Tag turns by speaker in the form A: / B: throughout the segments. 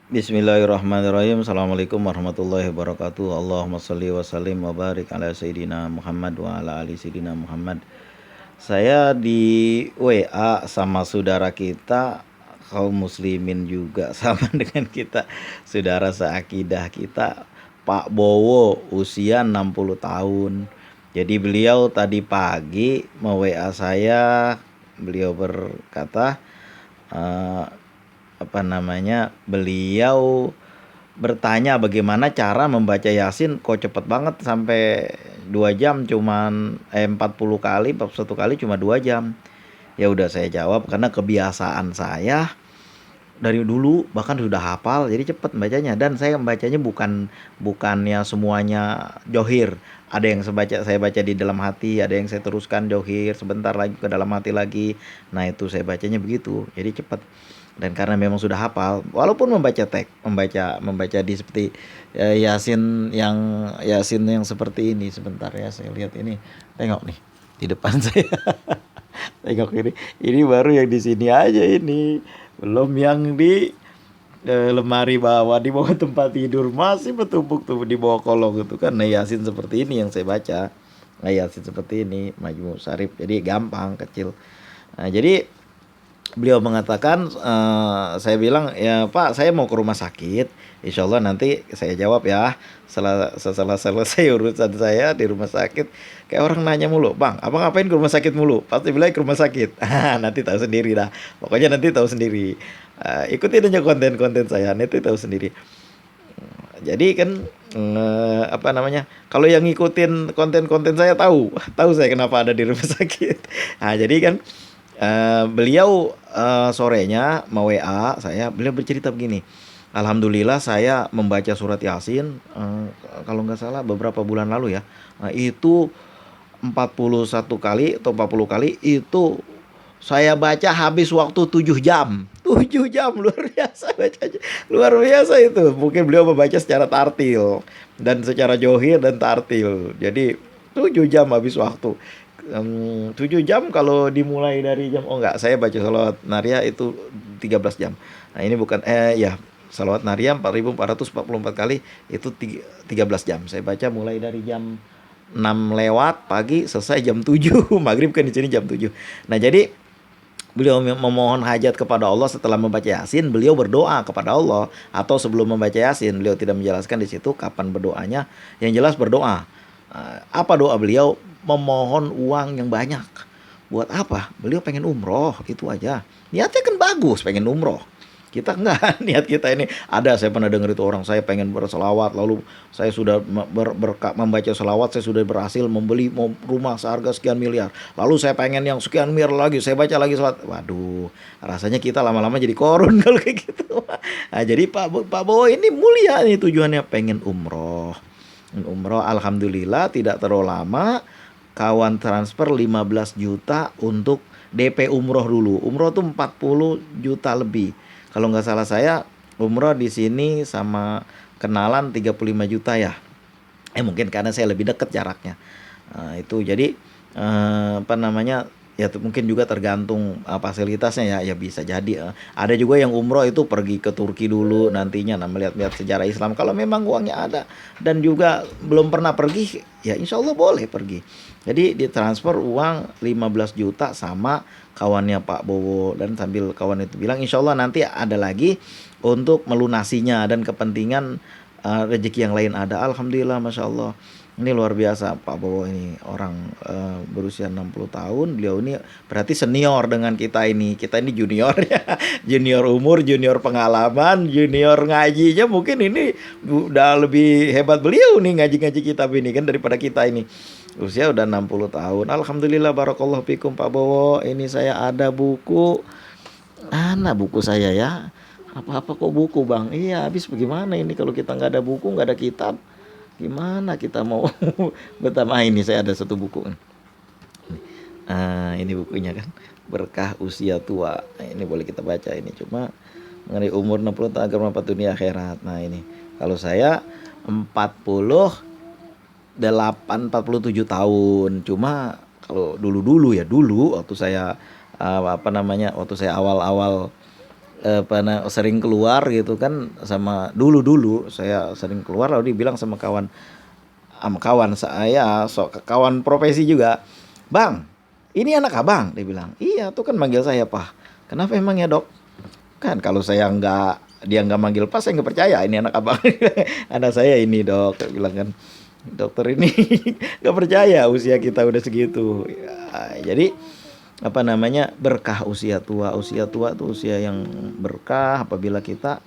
A: Bismillahirrahmanirrahim. Assalamualaikum warahmatullahi wabarakatuh. Allahumma sholli wa sallim wa barik ala Sayyidina Muhammad wa ala ali Sayyidina Muhammad. Saya di WA sama saudara kita kaum muslimin juga sama dengan kita, saudara seakidah kita, Pak Bowo, usia 60 tahun. Jadi beliau tadi pagi me-WA saya, beliau berkata, eh, beliau bertanya bagaimana cara membaca Yasin kok cepet banget sampai 2 jam cuman 40 kali, 41 kali cuma 2 jam. Ya udah saya jawab karena kebiasaan saya dari dulu bahkan sudah hafal jadi cepet bacanya, dan saya membacanya bukannya semuanya johir. Ada yang saya baca di dalam hati, ada yang saya teruskan johir, sebentar lagi ke dalam hati lagi. Nah itu saya bacanya begitu, jadi cepet. Dan karena memang sudah hafal, walaupun membaca teks, membaca di seperti Yasin yang seperti ini. Sebentar ya, saya lihat ini, tengok nih di depan saya. Tengok ini baru yang di sini aja ini, belum yang di lemari bawah, di bawah tempat tidur masih bertumpuk tuh di bawah kolong itu kan. Nah Yasin seperti ini yang saya baca. Nah Yasin seperti ini, Majmu Syarif, jadi gampang, kecil. Nah jadi beliau mengatakan, saya bilang, "Ya Pak, saya mau ke rumah sakit. Insya Allah nanti saya jawab ya. Setelah selesai urusan saya di rumah sakit." Kayak orang nanya mulu, "Bang, apa ngapain ke rumah sakit mulu?" Pasti bilang ke rumah sakit. Nanti tahu sendiri dah. Pokoknya nanti tahu sendiri. Ikutin aja konten-konten saya, nanti tahu sendiri. Jadi kan, kalau yang ngikutin konten-konten saya tahu, tahu saya kenapa ada di rumah sakit. Nah, jadi kan beliau sorenya mau WA saya, beliau bercerita begini. Alhamdulillah saya membaca surat Yasin, kalau nggak salah beberapa bulan lalu ya. Nah, itu 41 kali atau 40 kali itu saya baca habis waktu 7 jam. 7 jam luar biasa bacanya. Luar biasa itu. Mungkin beliau membaca secara tartil dan secara johir dan tartil. Jadi 7 jam habis waktu. 7 jam kalau dimulai dari jam, oh enggak, saya baca salawat Naria itu 13 jam. Nah, ini bukan ya, salawat Naria 4.444 kali itu 13 jam. Saya baca mulai dari jam 6 lewat pagi, selesai jam 7. Maghrib kan di sini jam 7. Nah, jadi beliau memohon hajat kepada Allah setelah membaca Yasin, beliau berdoa kepada Allah, atau sebelum membaca Yasin, beliau tidak menjelaskan di situ kapan berdoanya. Yang jelas berdoa. Apa doa beliau? Memohon uang yang banyak. Buat apa? Beliau pengen umroh, itu aja. Niatnya kan bagus, pengen umroh. Kita enggak, niat kita ini ada, saya pernah dengar itu orang, saya pengen berselawat, lalu saya sudah membaca selawat, saya sudah berhasil membeli rumah seharga sekian miliar, lalu saya pengen yang sekian miliar lagi, saya baca lagi selawat. Waduh, rasanya kita lama-lama jadi korun kalau kayak gitu. Nah, jadi Pak Bowo ini mulia nih, tujuannya pengen umroh. Umroh, alhamdulillah tidak terlalu lama kawan transfer 15 juta untuk DP umroh dulu. Umroh tuh 40 juta lebih. Kalau nggak salah saya, umroh di sini sama kenalan 35 juta ya. Mungkin karena saya lebih dekat jaraknya. Itu jadi, ya mungkin juga tergantung fasilitasnya ya, ya bisa jadi. Ada juga yang umroh itu pergi ke Turki dulu nantinya, nah melihat-lihat sejarah Islam. Kalau memang uangnya ada dan juga belum pernah pergi, ya insya Allah boleh pergi. Jadi ditransfer uang 15 juta sama kawannya Pak Bowo, dan sambil kawan itu bilang insya Allah nanti ada lagi untuk melunasinya dan kepentingan rezeki yang lain ada. Alhamdulillah, Masya Allah. Ini luar biasa Pak Bowo ini, orang berusia 60 tahun. Beliau ini berarti senior dengan kita ini. Kita ini junior ya. Junior umur, junior pengalaman, junior ngajinya mungkin ini udah lebih hebat beliau nih ngaji-ngaji kitab ini kan daripada kita ini. Usia udah 60 tahun. Alhamdulillah, barakallahu fikum Pak Bowo. Ini saya ada buku. Mana buku saya ya? Apa-apa kok buku Bang? Iya, habis bagaimana ini kalau kita nggak ada buku, nggak ada kitab? Gimana kita mau bertambah? Ini saya ada satu buku. Ini bukunya kan, Berkah Usia Tua. Nah, ini boleh kita baca ini, cuma mengenai umur 60 tahun agar mendapat dunia akhirat. Nah, ini kalau saya 47 tahun. Cuma kalau dulu-dulu ya, dulu waktu saya waktu saya awal-awal sering keluar gitu kan, sama dulu saya sering keluar lalu dibilang sama kawan saya, kawan profesi juga, "Bang, ini anak abang," dia bilang. "Iya," tuh kan manggil saya Pak. "Kenapa emang ya dok?" Kan kalau dia nggak manggil Pak, saya nggak percaya ini anak abang. Anak saya ini dok, dia bilang kan. Dokter ini nggak percaya usia kita udah segitu. Ya, jadi apa namanya, berkah usia tua. Usia tua tuh usia yang berkah apabila kita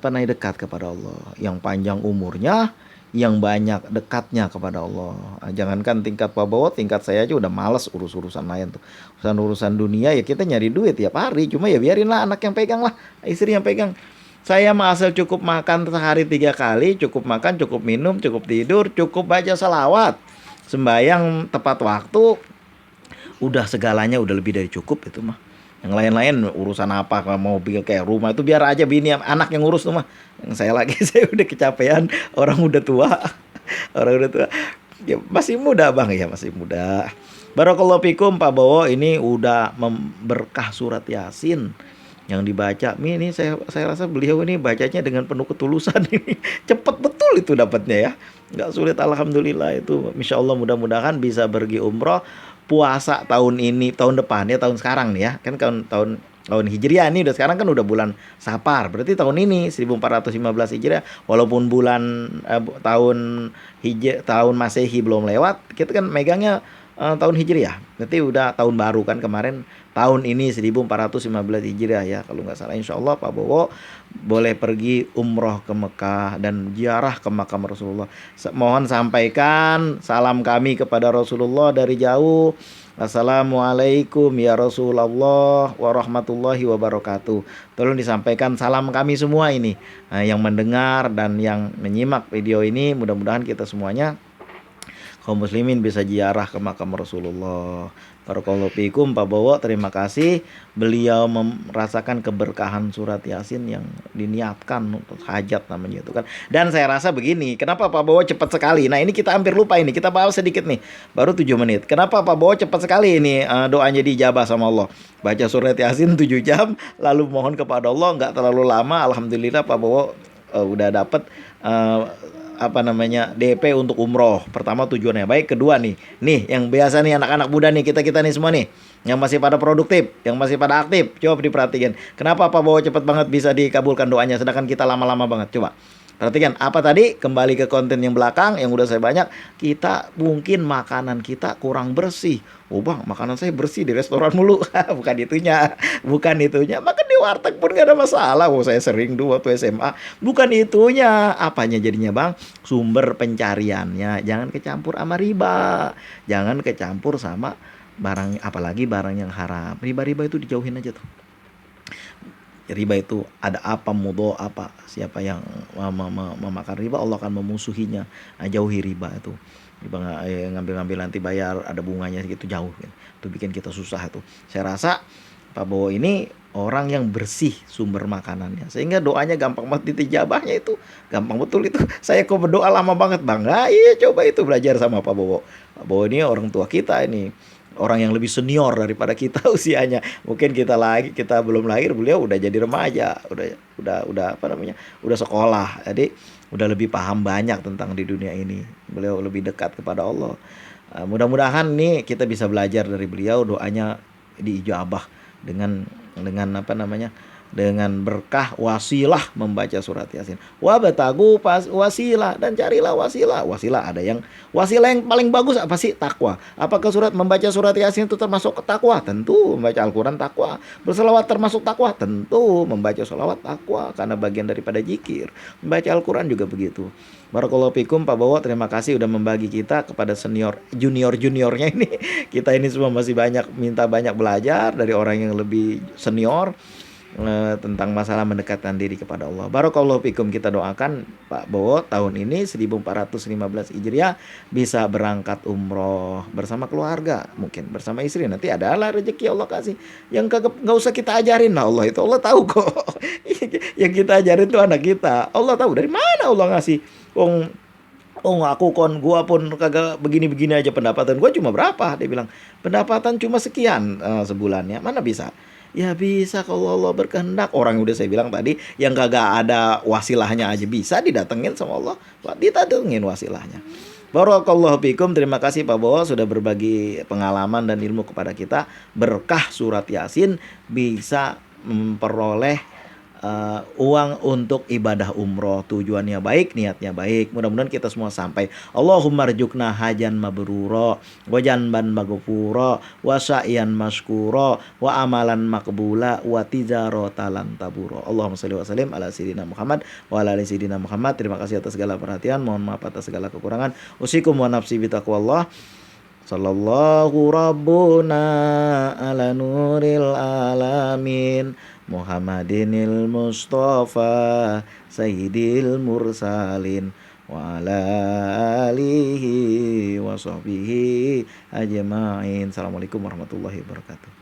A: dekat kepada Allah, yang panjang umurnya, yang banyak dekatnya kepada Allah. Jangankan tingkat Pak Bowo, tingkat saya aja udah males urusan lain tuh. Urusan dunia ya kita nyari duit tiap hari, cuma ya biarinlah anak yang pegang lah, istri yang pegang. Saya mah asal cukup makan sehari 3 kali, cukup makan, cukup minum, cukup tidur, cukup baca salawat, sembayang tepat waktu, udah segalanya udah lebih dari cukup itu mah. Yang lain-lain urusan apa, kayak mobil kayak rumah itu biar aja bini anak yang ngurus tuh mah. Yang saya lagi saya udah kecapean, orang udah tua. Orang udah tua. Ya, masih muda Bang ya, masih muda. Barakallahu fikum Pak Bowo, ini udah berkah surat Yasin yang dibaca. Ini saya rasa beliau ini bacanya dengan penuh ketulusan ini. Cepet betul itu dapatnya ya. Nggak sulit, alhamdulillah itu. Insya Allah mudah-mudahan bisa pergi umroh puasa tahun ini, tahun depan ya, tahun sekarang nih ya. Kan tahun Hijriah ini udah, sekarang kan udah bulan Safar. Berarti tahun ini 1415 Hijriah, walaupun tahun Masehi belum lewat, kita kan megangnya tahun Hijriah. Berarti udah tahun baru kan kemarin. Tahun ini 1415 Hijriah ya kalau nggak salah. Insya Allah Pak Bowo boleh pergi umroh ke Mekah dan ziarah ke makam Rasulullah. Mohon sampaikan salam kami kepada Rasulullah dari jauh. Assalamualaikum ya Rasulullah warahmatullahi wabarakatuh. Tolong disampaikan salam kami semua ini, yang mendengar dan yang menyimak video ini. Mudah-mudahan kita semuanya kaum muslimin bisa ziarah ke makam Rasulullah. Barakallahu fikum Pak Bowo, terima kasih. Beliau merasakan keberkahan surat Yasin yang diniatkan untuk hajat namanya itu kan. Dan saya rasa begini, kenapa Pak Bowo cepat sekali? Nah, ini kita hampir lupa ini. Kita bahas sedikit nih. Baru 7 menit. Kenapa Pak Bowo cepat sekali ini doanya dijabah sama Allah? Baca surat Yasin 7 jam lalu mohon kepada Allah, nggak terlalu lama. Alhamdulillah Pak Bowo udah dapat DP untuk umroh. Pertama tujuannya baik, kedua nih yang biasa nih anak-anak muda nih, kita nih semua nih yang masih pada produktif, yang masih pada aktif, coba diperhatikan. Kenapa Pak Bowo cepat banget bisa dikabulkan doanya sedangkan kita lama-lama banget? Coba perhatikan apa tadi, kembali ke konten yang belakang yang udah saya banyak. Kita mungkin makanan kita kurang bersih. Oh Bang, makanan saya bersih di restoran mulu. Bukan itunya. Makan di warteg pun gak ada masalah. Oh, saya sering dulu waktu SMA. Bukan itunya. Apanya jadinya Bang? Sumber pencariannya. Jangan kecampur sama riba. Jangan kecampur sama barang, apalagi barang yang haram. Riba-riba itu dijauhin aja tuh. Riba itu ada apa, mudho apa, siapa yang memakan riba Allah akan memusuhinya. Jauhi riba itu. Riba ngambil nanti bayar ada bunganya gitu, jauh gitu. Itu bikin kita susah itu. Saya rasa Pak Bowo ini orang yang bersih sumber makanannya, sehingga doanya gampang banget ditijabahnya itu. Gampang betul itu. Saya kok berdoa lama banget Bang. Iya, coba itu belajar sama Pak Bowo. Pak Bowo ini orang tua kita ini. Orang yang lebih senior daripada kita usianya. Mungkin kita belum lahir, beliau udah jadi remaja, udah sekolah. Jadi udah lebih paham banyak tentang di dunia ini. Beliau lebih dekat kepada Allah. Mudah-mudahan nih kita bisa belajar dari beliau, doanya diijabah dengan dengan berkah wasilah membaca surat Yasin. Wabtagu wasilah, dan carilah wasilah. Wasilah yang paling bagus apa sih? Takwa. Apakah membaca surat Yasin itu termasuk takwa? Tentu. Membaca Al-Qur'an takwa. Berselawat termasuk takwa? Tentu. Membaca selawat takwa karena bagian daripada zikir. Membaca Al-Qur'an juga begitu. Barakallahu fikum Pak Bowo, terima kasih udah membagi kita kepada juniornya ini. Kita ini semua masih minta banyak belajar dari orang yang lebih senior tentang masalah mendekatkan diri kepada Allah. Barakallahu fikum, kita doakan Pak Bowo tahun ini 1415 Hijriah bisa berangkat umroh bersama keluarga, mungkin bersama istri. Nanti adalah rezeki Allah kasih. Yang nggak usah kita ajarin lah, Allah itu Allah tahu kok. Yang kita ajarin tuh anak kita. Allah tahu dari mana Allah ngasih. Gua pun kagak begini-begini aja pendapatan gua cuma berapa? Dia bilang pendapatan cuma sekian sebulannya. Mana bisa? Ya bisa kalau Allah berkehendak. Orang yang udah saya bilang tadi, yang kagak ada wasilahnya aja bisa didatengin sama Allah, didatengin wasilahnya. Barakallahu fikum. Terima kasih Pak Bowo sudah berbagi pengalaman dan ilmu kepada kita. Berkah surat Yasin bisa memperoleh uang untuk ibadah umroh. Tujuannya baik, niatnya baik. Mudah-mudahan kita semua sampai. Allahumma rjukna hajan mabruro, wa janban maghfuro, wa sa'yan maskuro, wa amalan makbula, wa tijaratan taburo. Allahumma sholli wa sallim ala sayyidina Muhammad wa ala ali sayyidina Muhammad. Terima kasih atas segala perhatian. Mohon maaf atas segala kekurangan. Usikum wa nafsi bitaqwallah. Sallallahu rabbuna ala nuril alamin Muhammadinil Mustafa Sayyidil Mursalin wa ala alihi wa sahbihi ajma'in. Assalamualaikum warahmatullahi wabarakatuh.